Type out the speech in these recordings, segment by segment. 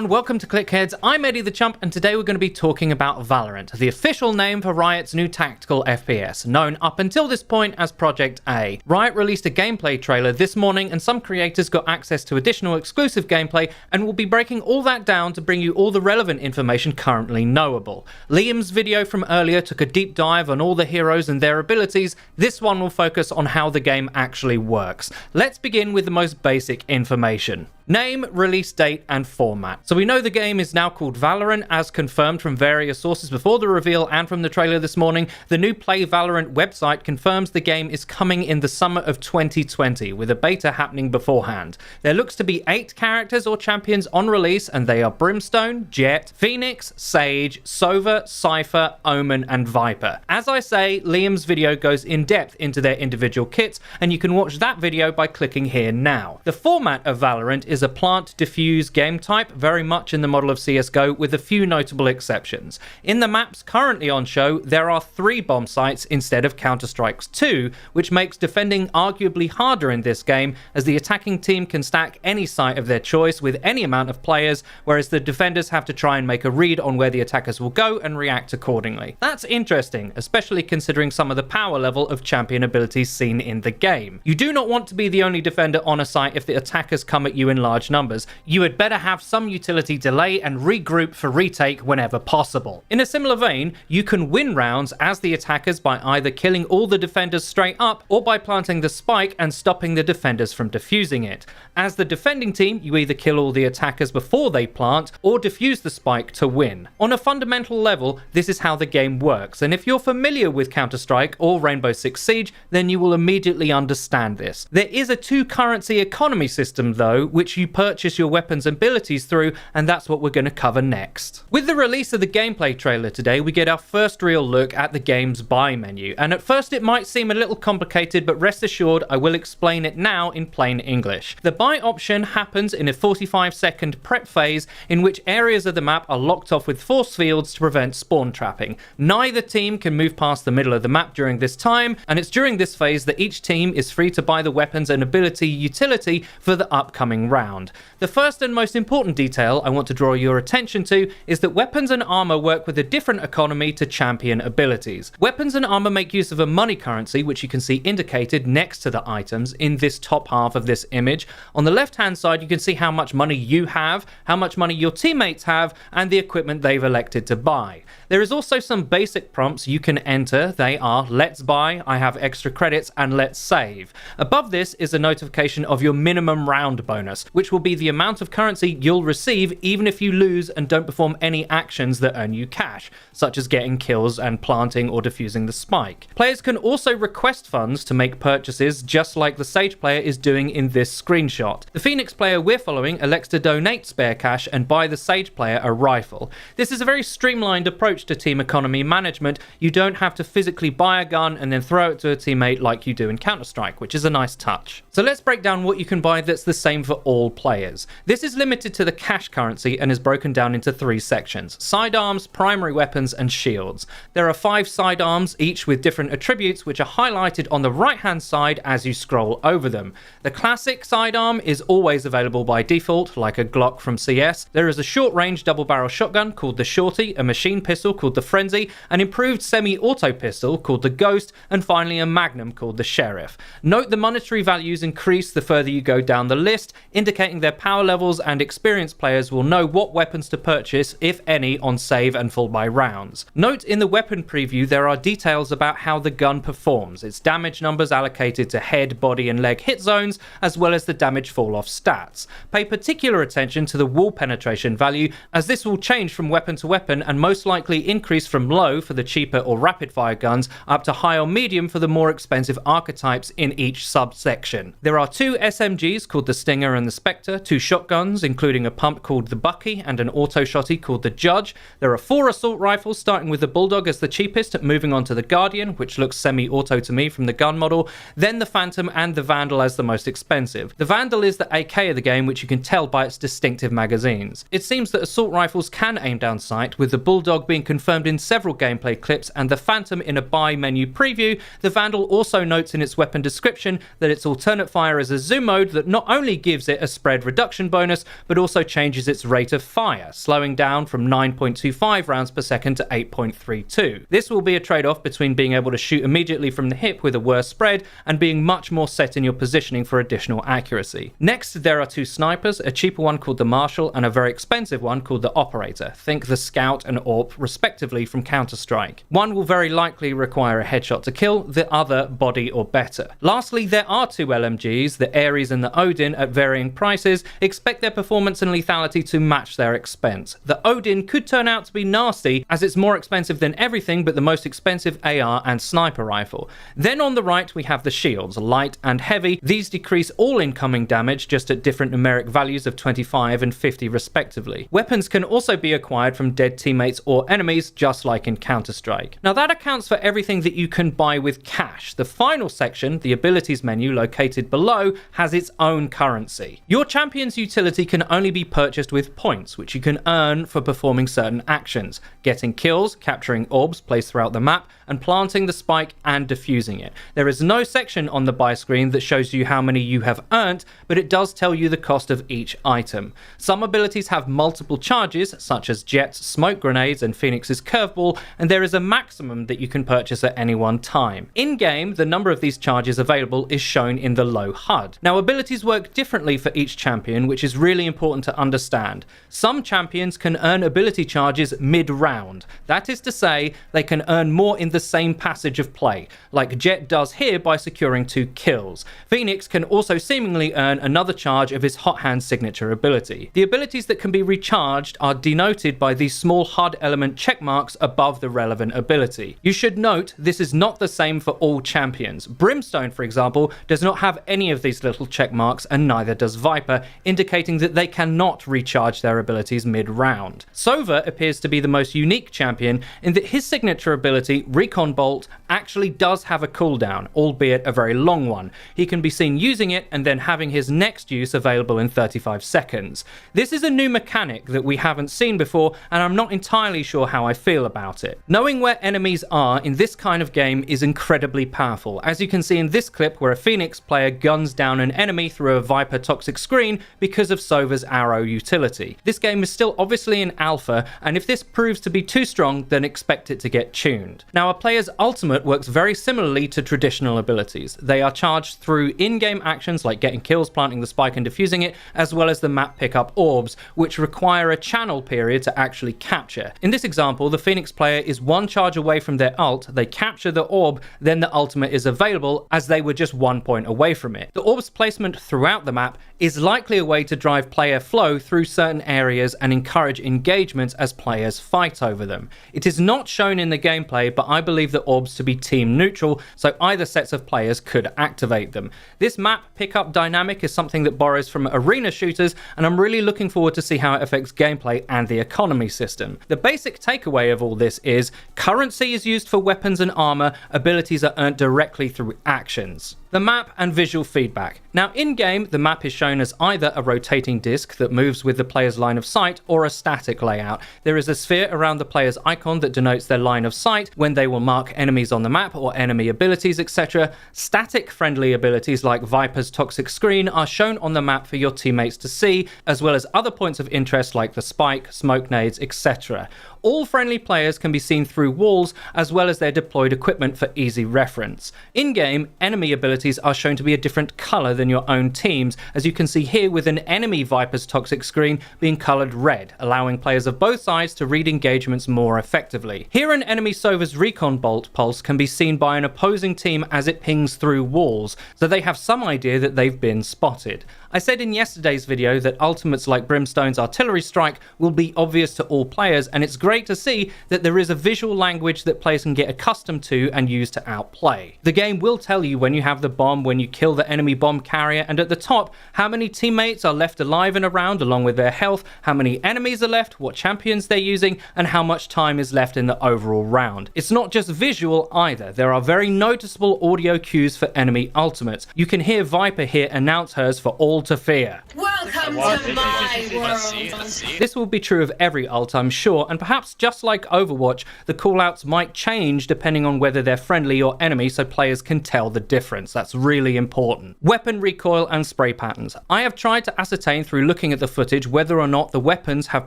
And welcome to Clickheads, I'm Eddie the Chump, and today we're going to be talking about Valorant, the official name for Riot's new tactical FPS, known up until this point as Project A. Riot released a gameplay trailer this morning, and some creators got access to additional exclusive gameplay, and we'll be breaking all that down to bring you all the relevant information currently knowable. Liam's video from earlier took a deep dive on all the heroes and their abilities. This one will focus on how the game actually works. Let's begin with the most basic information. Name, release date, and format. So we know the game is now called Valorant, as confirmed from various sources before the reveal and from the trailer this morning. The new Play Valorant website confirms the game is coming in the summer of 2020, with a beta happening beforehand. There looks to be 8 characters or champions on release, and they are Brimstone, Jett, Phoenix, Sage, Sova, Cypher, Omen, and Viper. As I say, Liam's video goes in depth into their individual kits, and you can watch that video by clicking here now. The format of Valorant is a plant diffuse game type, very much in the model of CSGO, with a few notable exceptions. In the maps currently on show, there are 3 bomb sites instead of Counter-Strike's 2, which makes defending arguably harder in this game, as the attacking team can stack any site of their choice with any amount of players, whereas the defenders have to try and make a read on where the attackers will go and react accordingly. That's interesting, especially considering some of the power level of champion abilities seen in the game. You do not want to be the only defender on a site if the attackers come at you in large numbers. You had better have some utility delay and regroup for retake whenever possible. In a similar vein, you can win rounds as the attackers by either killing all the defenders straight up or by planting the spike and stopping the defenders from defusing it. As the defending team, you either kill all the attackers before they plant or defuse the spike to win. On a fundamental level, this is how the game works, and if you're familiar with Counter-Strike or Rainbow Six Siege, then you will immediately understand this. There is a 2-currency economy system though, which you purchase your weapons and abilities through, and that's what we're going to cover next. With the release of the gameplay trailer today, we get our first real look at the game's buy menu, and at first it might seem a little complicated, but rest assured I will explain it now in plain English. The buy option happens in a 45-second prep phase in which areas of the map are locked off with force fields to prevent spawn trapping. Neither team can move past the middle of the map during this time, and it's during this phase that each team is free to buy the weapons and ability utility for the upcoming round. The first and most important detail I want to draw your attention to is that weapons and armor work with a different economy to champion abilities. Weapons and armor make use of a money currency, which you can see indicated next to the items in this top half of this image. On the left hand side, you can see how much money you have, how much money your teammates have, and the equipment they've elected to buy. There is also some basic prompts you can enter. They are let's buy, I have extra credits, and let's save. Above this is a notification of your minimum round bonus, which will be the amount of currency you'll receive even if you lose and don't perform any actions that earn you cash, such as getting kills and planting or defusing the spike. Players can also request funds to make purchases, just like the Sage player is doing in this screenshot. The Phoenix player we're following elects to donate spare cash and buy the Sage player a rifle. This is a very streamlined approach to team economy management. You don't have to physically buy a gun and then throw it to a teammate like you do in Counter-Strike, which is a nice touch. So let's break down what you can buy that's the same for all players. This is limited to the cash currency and is broken down into 3 sections: sidearms, primary weapons, and shields. There are 5 sidearms, each with different attributes, which are highlighted on the right hand side as you scroll over them. The classic sidearm is always available by default, like a Glock from CS. There is a short range double barrel shotgun called the Shorty, a machine pistol called the Frenzy, an improved semi-auto pistol called the Ghost, and finally a Magnum called the Sheriff. Note the monetary values increase the further you go down the list, indicating their power levels, and experienced players will know what weapons to purchase, if any, on save and full buy rounds. Note in the weapon preview there are details about how the gun performs, its damage numbers allocated to head, body and leg hit zones, as well as the damage fall off stats. Pay particular attention to the wall penetration value, as this will change from weapon to weapon and most likely increase from low for the cheaper or rapid fire guns up to high or medium for the more expensive archetypes in each subsection. There are 2 SMGs called the Stinger and the Spectre, 2 shotguns including a pump called the Bucky and an auto shotty called the Judge. There are 4 assault rifles, starting with the Bulldog as the cheapest, moving on to the Guardian, which looks semi-auto to me from the gun model, then the Phantom and the Vandal as the most expensive. The Vandal is the AK of the game, which you can tell by its distinctive magazines. It seems that assault rifles can aim down sight, with the Bulldog being confirmed in several gameplay clips and the Phantom in a buy menu preview, the Vandal also notes in its weapon description that its alternate fire is a zoom mode that not only gives it a spread reduction bonus, but also changes its rate of fire, slowing down from 9.25 rounds per second to 8.32. This will be a trade-off between being able to shoot immediately from the hip with a worse spread and being much more set in your positioning for additional accuracy. Next, there are two snipers, a cheaper one called the Marshal and a very expensive one called the Operator. Think the Scout and AWP respectively from Counter-Strike. One will very likely require a headshot to kill, the other body or better. Lastly, there are two LMGs, the Ares and the Odin, at varying prices. Expect their performance and lethality to match their expense. The Odin could turn out to be nasty as it's more expensive than everything but the most expensive AR and sniper rifle. Then on the right we have the shields, light and heavy. These decrease all incoming damage just at different numeric values of 25 and 50 respectively. Weapons can also be acquired from dead teammates or enemies, just like in Counter-Strike. Now that accounts for everything that you can buy with cash. The final section, the abilities menu located below, has its own currency. Your champion's utility can only be purchased with points, which you can earn for performing certain actions, getting kills, capturing orbs placed throughout the map, and planting the spike and defusing it. There is no section on the buy screen that shows you how many you have earned, but it does tell you the cost of each item. Some abilities have multiple charges, such as Jet's smoke grenades and Phoenix's curveball, and there is a maximum that you can purchase at any one time. In-game, the number of these charges available is shown in the low HUD. Now, abilities work differently for each champion, which is really important to understand. Some champions can earn ability charges mid-round. That is to say, they can earn more in the same passage of play, like Jet does here by securing 2 kills. Phoenix can also seemingly earn another charge of his hot hand signature ability. The abilities that can be recharged are denoted by these small HUD element check marks above the relevant ability. You should note this is not the same for all champions. Brimstone, for example, does not have any of these little check marks, and neither does Viper, indicating that they cannot recharge their abilities mid-round. Sova appears to be the most unique champion in that his signature ability, Recon Bolt, actually does have a cooldown, albeit a very long one. He can be seen using it and then having his next use available in 35 seconds. This is a new mechanic that we haven't seen before, and I'm not entirely sure how I feel about it. Knowing where enemies are in this kind of game is incredibly powerful, as you can see in this clip where a Phoenix player guns down an enemy through a Viper toxic screen because of Sova's arrow utility. This game is still obviously in alpha, and if this proves to be too strong, then expect it to get tuned. Now, a player's ultimate works very similarly to traditional abilities. They are charged through in-game actions like getting kills, planting the spike and defusing it, as well as the map pickup orbs, which require a channel period to actually capture. In this example, the Phoenix player is 1 charge away from their ult, they capture the orb, then the ultimate is available as they were just 1 point away from it. The orb's placement throughout the map is likely a way to drive player flow through certain areas and encourage engagement as players fight over them. It is not shown in the gameplay, but I believe the orbs to be team neutral, so either sets of players could activate them. This map pickup dynamic is something that borrows from arena shooters, and I'm really looking forward to see how it affects gameplay and the economy system. The basic takeaway of all this is currency is used for weapons and armor, abilities are earned directly through actions. The map and visual feedback. Now, in-game, the map is shown as either a rotating disc that moves with the player's line of sight or a static layout. There is a sphere around the player's icon that denotes their line of sight when they will mark enemies on the map or enemy abilities, etc. Static-friendly abilities like Viper's toxic screen are shown on the map for your teammates to see, as well as other points of interest like the spike, smoke nades, etc. All friendly players can be seen through walls, as well as their deployed equipment for easy reference. In-game, enemy abilities are shown to be a different colour than your own team's, as you can see here with an enemy Viper's toxic screen being coloured red, allowing players of both sides to read engagements more effectively. Here an enemy Sova's Recon Bolt pulse can be seen by an opposing team as it pings through walls, so they have some idea that they've been spotted. I said in yesterday's video that ultimates like Brimstone's Artillery Strike will be obvious to all players, and it's great to see that there is a visual language that players can get accustomed to and use to outplay. The game will tell you when you have the bomb, when you kill the enemy bomb carrier, and at the top, how many teammates are left alive in a round along with their health, how many enemies are left, what champions they're using, and how much time is left in the overall round. It's not just visual either. There are very noticeable audio cues for enemy ultimates. You can hear Viper here announce hers for all all to fear. Welcome to my world. Let's see. This will be true of every ult, I'm sure, and perhaps just like Overwatch, the callouts might change depending on whether they're friendly or enemy, so players can tell the difference. That's really important. Weapon recoil and spray patterns. I have tried to ascertain through looking at the footage whether or not the weapons have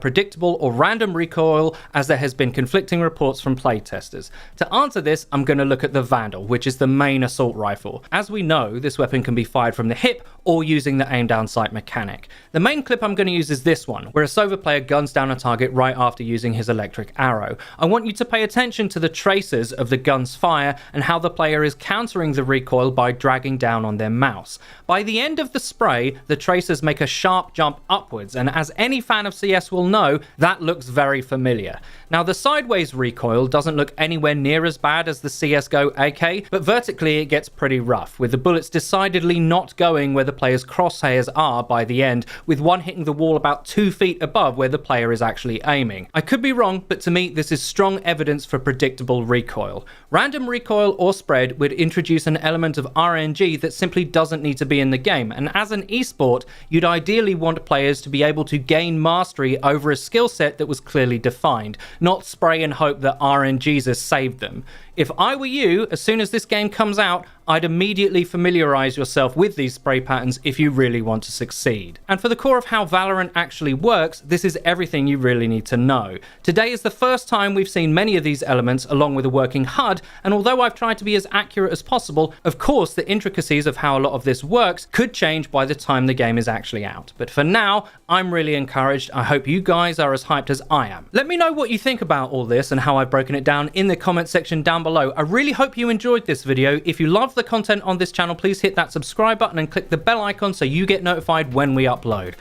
predictable or random recoil, as there has been conflicting reports from playtesters. To answer this, I'm going to look at the Vandal, which is the main assault rifle. As we know, this weapon can be fired from the hip or using the aim down sight mechanic. The main clip I'm going to use is this one, where a Sova player guns down a target right after using his electric arrow. I want you to pay attention to the traces of the gun's fire and how the player is countering the recoil by dragging down on their mouse. By the end of the spray, the tracers make a sharp jump upwards, and as any fan of CS will know, that looks very familiar. Now, the sideways recoil doesn't look anywhere near as bad as the CSGO AK, but vertically it gets pretty rough, with the bullets decidedly not going where the player's crosshairs are by the end, with one hitting the wall about 2 feet above where the player is actually aiming. I could be wrong, but to me this is strong evidence for predictable recoil. Random recoil or spread would introduce an element of RNG that simply doesn't need to be in the game, and as an esport, you'd ideally want players to be able to gain mastery over a skill set that was clearly defined, not spray and hope that RNGs has saved them. If I were you, as soon as this game comes out, I'd immediately familiarize yourself with these spray patterns if you really want to succeed. And for the core of how Valorant actually works, this is everything you really need to know. Today is the first time we've seen many of these elements along with a working HUD, and although I've tried to be as accurate as possible, of course the intricacies of how a lot of this works could change by the time the game is actually out. But for now, I'm really encouraged. I hope you guys are as hyped as I am. Let me know what you think about all this and how I've broken it down in the comment section down below. I really hope you enjoyed this video. If you love the content on this channel, please hit that subscribe button and click the bell icon so you get notified when we upload.